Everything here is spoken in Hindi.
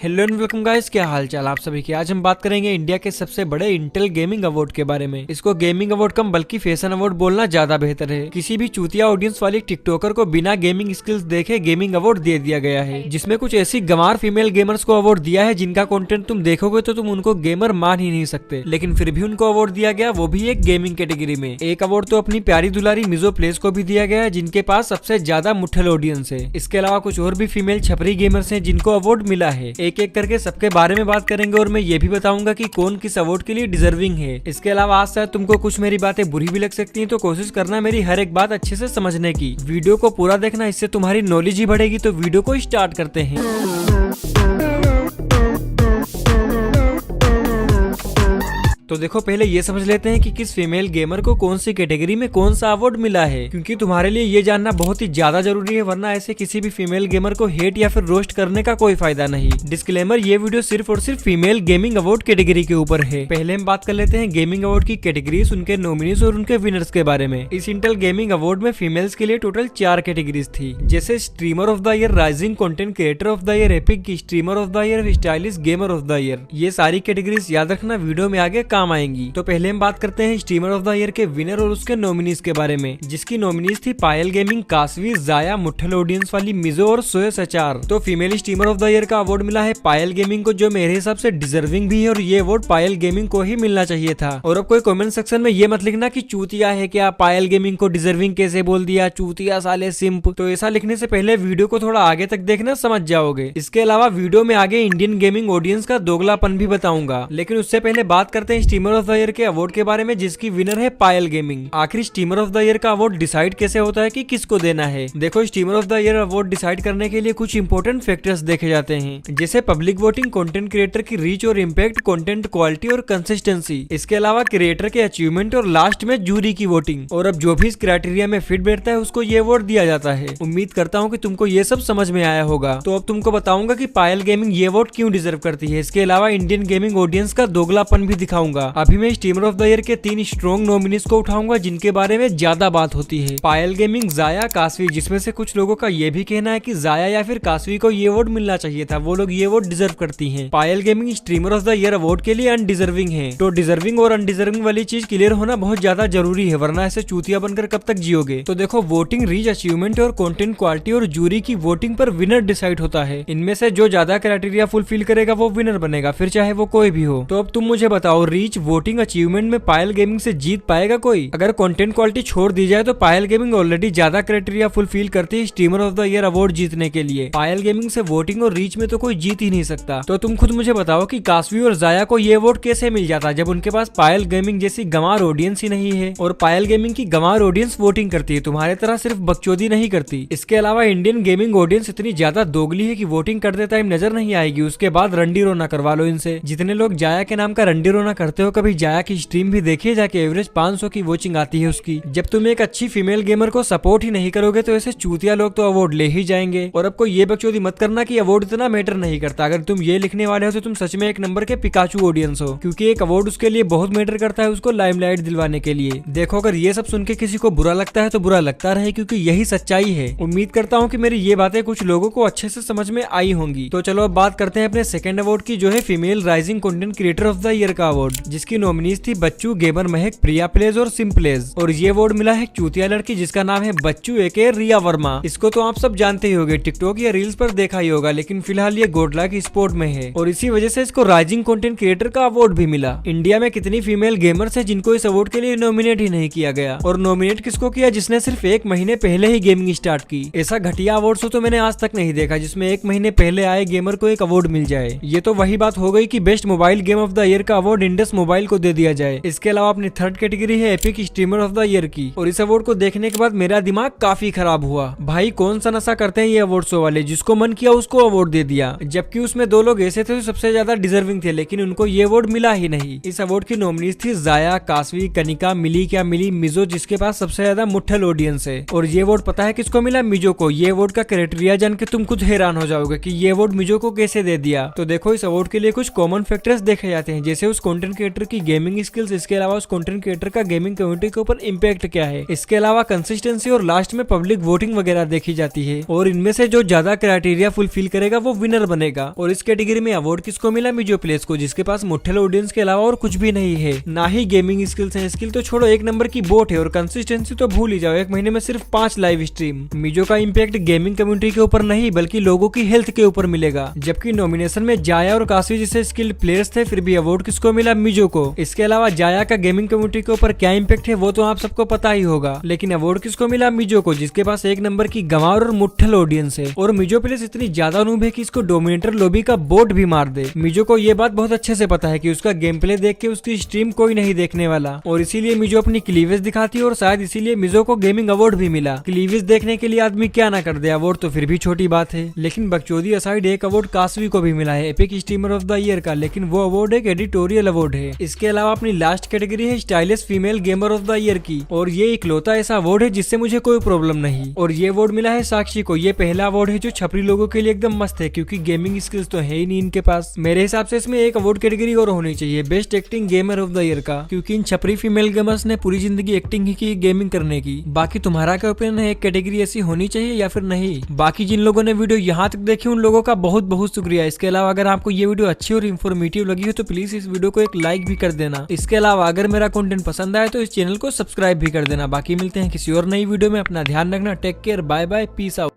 हेलो एंड वेलकम गाइस, क्या हाल चाल आप सभी की। आज हम बात करेंगे इंडिया के सबसे बड़े इंटेल गेमिंग अवार्ड के बारे में। इसको गेमिंग अवार्ड कम बल्कि फैशन अवार्ड बोलना ज्यादा बेहतर है। किसी भी चूतिया ऑडियंस वाली टिकटॉकर को बिना गेमिंग स्किल्स देखे गेमिंग अवार्ड दे दिया गया है, जिसमें कुछ ऐसी गंवार फीमेल गेमर्स को अवार्ड दिया है जिनका कंटेंट तुम देखोगे तो तुम उनको गेमर मान ही नहीं सकते, लेकिन फिर भी उनको अवार्ड दिया गया, वो भी एक गेमिंग कैटेगरी में। एक अवार्ड तो अपनी प्यारी दुलारी मिजो प्लेस को भी दिया गया है, जिनके पास सबसे ज्यादा मुठ्ठल ऑडियंस है। इसके अलावा कुछ और भी फीमेल छपरी गेमर्स हैं जिनको अवार्ड मिला है। एक एक करके सबके बारे में बात करेंगे और मैं ये भी बताऊंगा कि कौन किस अवार्ड के लिए डिजर्विंग है। इसके अलावा आज शायद तुमको कुछ मेरी बातें बुरी भी लग सकती हैं, तो कोशिश करना मेरी हर एक बात अच्छे से समझने की। वीडियो को पूरा देखना, इससे तुम्हारी नॉलेज ही बढ़ेगी। तो वीडियो को स्टार्ट करते हैं। तो देखो, पहले ये समझ लेते हैं कि किस फीमेल गेमर को कौन सी कैटेगरी में कौन सा अवार्ड मिला है, क्योंकि तुम्हारे लिए ये जानना बहुत ही ज्यादा जरूरी है, वरना ऐसे किसी भी फीमेल गेमर को हेट या फिर रोस्ट करने का कोई फायदा नहीं। डिस्क्लेमर, ये वीडियो सिर्फ और सिर्फ फीमेल गेमिंग अवार्ड कैटेगरी के ऊपर है। पहले हम बात कर लेते हैं गेमिंग अवार्ड की कैटेगरीज, उनके नॉमिनीज और उनके विनर्स के बारे में। इस इंटेल गेमिंग अवार्ड में फीमेल्स के लिए टोटल 4 कैटेगरीज थी, जैसे streamer of the year, rising content creator of the year, epic streamer of the year, stylish gamer of the year. ये सारी कैटेगरीज याद रखना, वीडियो में आगे काम आएंगी। तो पहले हम बात करते हैं स्ट्रीमर ऑफ द ईयर के विनर और उसके नॉमिनीज के बारे में, जिसकी नॉमिनीज थी पायल गेमिंग, कासवी, जाया, मुठ्ठल ऑडियंस वाली मिजो और सोयस अचार। तो female streamer of the year का अवार्ड मिला है पायल गेमिंग को, जो मेरे हिसाब से डिजर्विंग भी है, और ये अवार्ड पायल गेमिंग को ही मिलना चाहिए था। और अब कोई कमेंट सेक्शन में ये मत लिखना कि चूतिया है क्या, पायल गेमिंग को डिजर्विंग कैसे बोल दिया, चूतिया साले सिंप। तो ऐसा लिखने से पहले वीडियो को थोड़ा आगे तक देखना, समझ जाओगे। इसके अलावा वीडियो में आगे इंडियन गेमिंग ऑडियंस का दोगलापन भी बताऊंगा, लेकिन उससे पहले बात करते हैं स्ट्रीमर ऑफ द ईयर के अवार्ड के बारे में, जिसकी विनर है पायल गेमिंग। आखिर स्ट्रीमर ऑफ द ईयर का अवार्ड डिसाइड कैसे होता है कि किसको देना है। देखो, streamer of the year award decide करने के लिए कुछ इंपॉर्टेंट फैक्टर्स देखे जाते हैं, जैसे पब्लिक वोटिंग, कंटेंट क्रिएटर की रीच और इम्पैक्ट, कंटेंट क्वालिटी और कंसिस्टेंसी। इसके अलावा क्रिएटर के अचीवमेंट और लास्ट में जूरी की वोटिंग। और अब जो भी इस क्राइटेरिया में फिट बैठता है उसको ये अवार्ड दिया जाता है। उम्मीद करता हूँ कि तुमको ये सब समझ में आया होगा। तो अब तुमको बताऊंगा कि पायल गेमिंग ये अवार्ड क्यों डिजर्व करती है। इसके अलावा इंडियन गेमिंग ऑडियंस का दोगलापन भी दिखाऊंगा। अभी मैं स्ट्रीमर ऑफ द ईयर के 3 स्ट्रॉन्ग नॉमिनीज को उठाऊंगा जिनके बारे में ज्यादा बात होती है। पायल गेमिंग, जाया, कासवी, जिसमें से कुछ लोगों का ये भी कहना है कि जाया या फिर कासवी को ये अवार्ड मिलना चाहिए था, वो लोग ये अवार्ड डिजर्व करती हैं। Payal gaming streamer of the year award के लिए अनडिजर्विंग है। तो डिजर्विंग और अनडिजर्विंग वाली चीज क्लियर होना बहुत ज्यादा जरूरी है, वरना ऐसे चूतिया बनकर कब तक जियोगे। तो देखो, वोटिंग, रीच, अचीवमेंट और कंटेंट क्वालिटी और जूरी की वोटिंग पर विनर डिसाइड होता है। इनमें से जो ज्यादा क्राइटेरिया फुलफिल करेगा वो विनर बनेगा, फिर चाहे वो कोई भी हो। तो अब तुम मुझे बताओ, रीच, वोटिंग, अचीवमेंट में पायल गेमिंग से जीत पाएगा कोई? अगर कंटेंट क्वालिटी छोड़ दी जाए तो पायल गेमिंग ऑलरेडी ज्यादा क्राइटेरिया फुलफिल करती है streamer of the year award जीतने के लिए। पायल गेमिंग से वोटिंग और रीच में तो कोई जीत ही नहीं सकता। तो तुम खुद मुझे बताओ कि कासवी और जाया को ये अवार्ड कैसे मिल जाता, जब उनके पास पायल गेमिंग जैसी गंवार ऑडियंस ही नहीं है। और पायल गेमिंग की गंवार ऑडियंस वोटिंग करती है, तुम्हारे तरह सिर्फ बकचोदी नहीं करती। इसके अलावा इंडियन गेमिंग ऑडियंस इतनी ज्यादा दोगली है कि वोटिंग करते टाइम नजर नहीं आएगी, उसके बाद रंडी रोना करवा लो इनसे। जितने लोग जाया के नाम का रंडी रोना करते हो, कभी जाया की स्ट्रीम भी देखिए जाके, एवरेज 500 की वॉचिंग आती है उसकी। जब तुम एक अच्छी फीमेल गेमर को सपोर्ट ही नहीं करोगे तो ऐसे चूतिया लोग तो अवार्ड ले ही जाएंगे। और अब कोई ये बकचोदी मत करना कि अवार्ड इतना मैटर नहीं करता। अगर तुम ये लिखने वाले हो तो तुम सच में एक नंबर के पिकाचू ऑडियंस हो, क्योंकि एक अवार्ड उसके लिए बहुत मैटर करता है, उसको लाइमलाइट दिलवाने के लिए। देखो, अगर ये सब सुन के किसी को बुरा लगता है तो बुरा लगता रहे, क्योंकि यही सच्चाई है। उम्मीद करता हूँ कि मेरी ये बातें कुछ लोगों को अच्छे से समझ में आई होंगी। तो चलो अब बात करते हैं अपने सेकंड अवार्ड की, जो है female rising content creator of the year का अवार्ड, जिसकी नॉमिनीज थी बच्चू, गेमर महक, प्रिया प्लेज और सिंपलेज। और ये अवार्ड मिला है चूतिया लड़की जिसका नाम है बच्चू एके रिया वर्मा। इसको तो आप सब जानते ही होंगे, टिकटॉक या रील्स पर देखा ही होगा, लेकिन फिलहाल ये गोडला की स्पोर्ट में है और इसी वजह से इसको राइजिंग कंटेंट क्रिएटर का अवार्ड भी मिला। इंडिया में कितनी फीमेल गेमर्स है जिनको इस अवार्ड के लिए नॉमिनेट ही नहीं किया गया। और नॉमिनेट किसको किया? जिसने सिर्फ 1 महीने पहले ही गेमिंग स्टार्ट की। ऐसा घटिया अवार्ड तो मैंने आज तक नहीं देखा जिसमें 1 महीने पहले आए गेमर को एक अवार्ड मिल जाए। ये तो वही बात हो गई कि best mobile game of the year का अवार्ड इंडस मोबाइल को दे दिया जाए। इसके अलावा अपनी थर्ड कैटेगरी है epic streamer of the year की, और इस अवार्ड को देखने के बाद मेरा दिमाग काफी खराब हुआ। भाई, कौन सा नशा करते हैं ये अवार्ड शो वाले, जिसको मन किया उसको अवार्ड दे दिया, जबकि उसमें 2 लोग ऐसे थे जो सबसे ज्यादा डिजर्विंग थे, लेकिन उनको ये अवार्ड मिला ही नहीं। इस अवार्ड की नॉमिनीज थी जाया, कासवी, कनिका, मिली क्या मिली, मिजो, जिसके पास सबसे ज्यादा मुठ्ठल ऑडियंस है। और ये अवार्ड पता है किसको मिला? मिजो को। ये अवार्ड का क्राइटेरिया जान के तुम खुद हैरान हो जाओगे कि ये अवार्ड मिजो को कैसे दे दिया। तो देखो, इस अवार्ड के लिए कुछ कॉमन फैक्टर्स देखे जाते हैं, जैसे उस कंटेंट क्रिएटर की गेमिंग स्किल्स, इसके अलावा उस कंटेंट क्रिएटर का गेमिंग कम्युनिटी के ऊपर इम्पैक्ट क्या है, इसके अलावा कंसिस्टेंसी और लास्ट में पब्लिक वोटिंग वगैरह देखी जाती है। और इनमें से जो ज्यादा क्राइटेरिया फुलफिल करेगा वो विनर बनेगा। और इस कैटेगरी में अवार्ड किसको मिला? मिजोप्लेस को, जिसके पास मुठ्ठल ऑडियंस के अलावा और कुछ भी नहीं है, ना ही गेमिंग स्किल्स हैं। स्किल तो छोड़ो, एक नंबर की बोट है। और कंसिस्टेंसी तो भूल ही जाओ, एक महीने में सिर्फ 5 लाइव स्ट्रीम। मिजो का इम्पैक्ट गेमिंग कम्युनिटी के ऊपर नहीं बल्कि लोगों की हेल्थ के ऊपर मिलेगा। जबकि नॉमिनेशन में जाया और काशी जैसे स्किल्ड प्लेयर्स थे, फिर भी अवार्ड किसको मिला? मिजो को। इसके अलावा जाया का गेमिंग कम्युनिटी के ऊपर क्या इम्पैक्ट है वो तो आप सबको पता ही होगा, लेकिन अवार्ड किसको मिला? मिजो को, जिसके पास एक नंबर की गंवार और मुठ्ठल ऑडियंस है। और मिजो प्लेस इतनी ज्यादा नूब है कि इसको डोमिनेटर लॉबी का बोट भी मार दे। मिजो को ये बात बहुत अच्छे से पता है कि उसका गेम प्ले देख के उसकी स्ट्रीम कोई नहीं देखने वाला, और इसीलिए मिजो अपनी क्लीवेज दिखाती है। और शायद इसीलिए मिजो को गेमिंग अवार्ड भी मिला। क्लीवेज देखने के लिए आदमी क्या ना कर दे, अवार्ड तो फिर भी छोटी बात है। लेकिन बकचोदी असाइड, एक अवार्ड कासवी को भी मिला है, epic streamer of the year का, लेकिन वो अवार्ड एक एडिटोरियल अवार्ड है। इसके अलावा अपनी लास्ट कैटेगरी है stylish female gamer of the year की, और ये इकलौता ऐसा अवार्ड है जिससे मुझे कोई प्रॉब्लम नहीं। और ये अवार्ड मिला है साक्षी को। ये पहला अवार्ड है जो छपरी लोगों के लिए एकदम मस्त है, क्योंकि गेमिंग स्किल्स तो है ही नहीं इनके पास। मेरे हिसाब से इसमें एक अवार्ड कैटेगरी और होनी चाहिए, best acting gamer of the year का, क्योंकि इन छपरी फीमेल गेमर्स ने पूरी जिंदगी एक्टिंग ही की गेमिंग करने की। बाकी तुम्हारा क्या ओपिनियन है, एक कैटेगरी ऐसी होनी चाहिए या फिर नहीं? बाकी जिन लोगों ने वीडियो यहाँ तक देखी उन लोगों का बहुत बहुत शुक्रिया। इसके अलावा अगर आपको ये वीडियो अच्छी और इन्फॉर्मेटिव लगी हो तो प्लीज इस वीडियो को एक लाइक भी कर देना। इसके अलावा अगर मेरा कंटेंट पसंद आए तो इस चैनल को सब्सक्राइब भी कर देना। बाकी मिलते हैं किसी और नई वीडियो में। अपना ध्यान रखना, take care, bye bye, peace out.